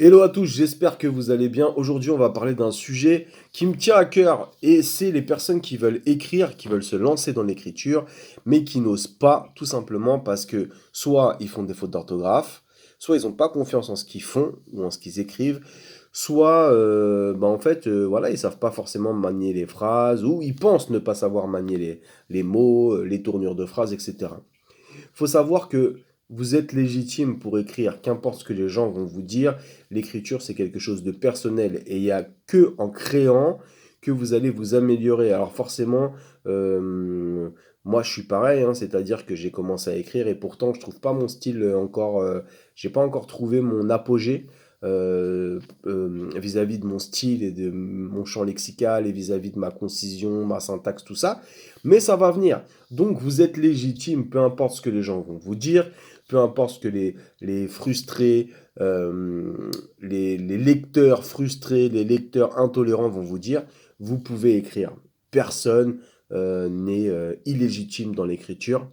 Hello à tous, j'espère que vous allez bien. Aujourd'hui, on va parler d'un sujet qui me tient à cœur et c'est les personnes qui veulent écrire, qui veulent se lancer dans l'écriture, mais qui n'osent pas, tout simplement parce que soit ils font des fautes d'orthographe, soit ils n'ont pas confiance en ce qu'ils font ou en ce qu'ils écrivent, soit voilà, ils savent pas forcément manier les phrases ou ils pensent ne pas savoir manier les mots, les tournures de phrases, etc. Faut savoir que vous êtes légitime pour écrire, qu'importe ce que les gens vont vous dire. L'écriture, c'est quelque chose de personnel et il n'y a que en créant que vous allez vous améliorer. Alors forcément, moi je suis pareil, hein, c'est-à-dire que j'ai commencé à écrire et pourtant je trouve pas mon style encore, j'ai pas encore trouvé mon apogée vis-à-vis de mon style et de mon champ lexical et vis-à-vis de ma concision, ma syntaxe, tout ça. Mais ça va venir. Donc vous êtes légitime, peu importe ce que les gens vont vous dire, peu importe ce que les frustrés, les lecteurs frustrés, les lecteurs intolérants vont vous dire, vous pouvez écrire. Personne n'est illégitime dans l'écriture.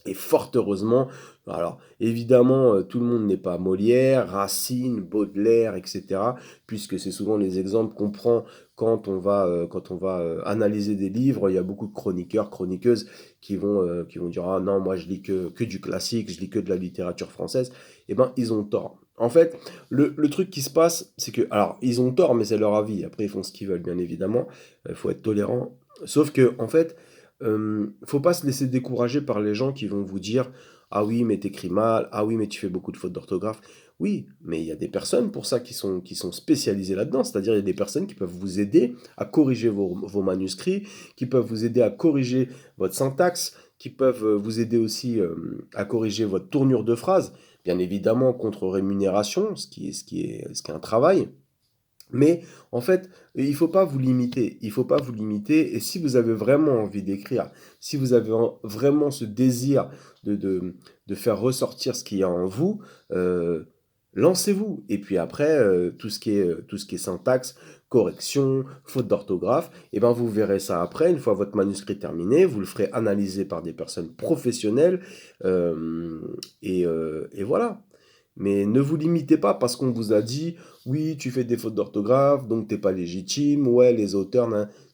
Et fort heureusement, alors évidemment, tout le monde n'est pas Molière, Racine, Baudelaire, etc. Puisque c'est souvent les exemples qu'on prend quand on va analyser des livres. Il y a beaucoup de chroniqueurs, chroniqueuses qui vont dire ah non, moi je lis que du classique, je lis que de la littérature française. Eh ben, ils ont tort. En fait, le truc qui se passe, c'est que, alors, ils ont tort, mais c'est leur avis. Après, ils font ce qu'ils veulent, bien évidemment. Il faut être tolérant. Sauf que, en fait, faut pas se laisser décourager par les gens qui vont vous dire ah oui, mais t'écris mal, ah oui, mais tu fais beaucoup de fautes d'orthographe. Oui, mais il y a des personnes pour ça qui sont spécialisées là-dedans, c'est-à-dire il y a des personnes qui peuvent vous aider à corriger vos manuscrits, qui peuvent vous aider à corriger votre syntaxe, qui peuvent vous aider aussi à corriger votre tournure de phrase, bien évidemment contre rémunération, ce qui est un travail. Mais en fait, il faut pas vous limiter. Il faut pas vous limiter. Et si vous avez vraiment envie d'écrire, si vous avez vraiment ce désir de, de, de faire ressortir ce qu'il y a en vous, euh, lancez-vous. Et puis après, tout ce qui est syntaxe, correction, faute d'orthographe, et ben vous verrez ça après. Une fois votre manuscrit terminé, vous le ferez analyser par des personnes professionnelles. Et voilà. Mais ne vous limitez pas parce qu'on vous a dit oui, tu fais des fautes d'orthographe, donc t'es pas légitime. Ouais, les auteurs,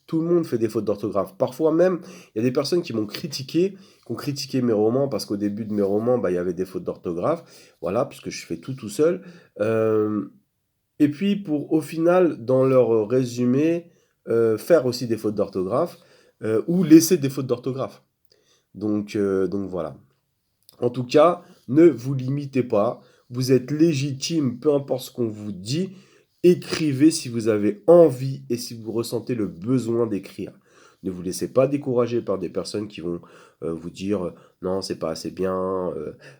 tout le monde fait des fautes d'orthographe. Parfois même, il y a des personnes qui ont critiqué mes romans parce qu'au début de mes romans, bah, il y avait des fautes d'orthographe. Voilà, puisque je fais tout seul. Euh, et puis, pour au final, dans leur résumé, faire aussi des fautes d'orthographe ou laisser des fautes d'orthographe. Donc voilà. En tout cas, ne vous limitez pas. Vous êtes légitime, peu importe ce qu'on vous dit. Écrivez si vous avez envie et si vous ressentez le besoin d'écrire. Ne vous laissez pas décourager par des personnes qui vont vous dire non, c'est pas assez bien,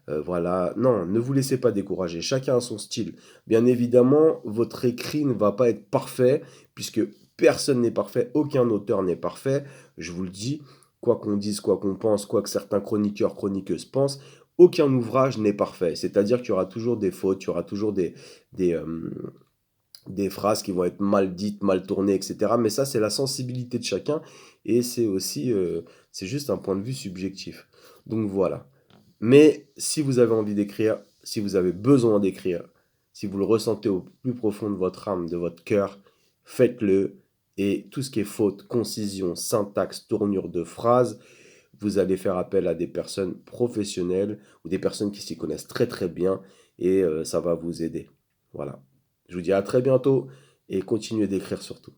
voilà. Non, ne vous laissez pas décourager. Chacun a son style. Bien évidemment, votre écrit ne va pas être parfait puisque personne n'est parfait, aucun auteur n'est parfait. Je vous le dis, quoi qu'on dise, quoi qu'on pense, quoi que certains chroniqueurs, chroniqueuses pensent, aucun ouvrage n'est parfait. C'est-à-dire qu'il y aura toujours des fautes, il y aura toujours des, euh, des phrases qui vont être mal dites, mal tournées, etc. Mais ça, c'est la sensibilité de chacun et c'est aussi, c'est juste un point de vue subjectif. Donc voilà. Mais si vous avez envie d'écrire, si vous avez besoin d'écrire, si vous le ressentez au plus profond de votre âme, de votre cœur, faites-le. Et tout ce qui est faute, concision, syntaxe, tournure de phrase, vous allez faire appel à des personnes professionnelles ou des personnes qui s'y connaissent très très bien et ça va vous aider. Voilà. Je vous dis à très bientôt et continuez d'écrire surtout.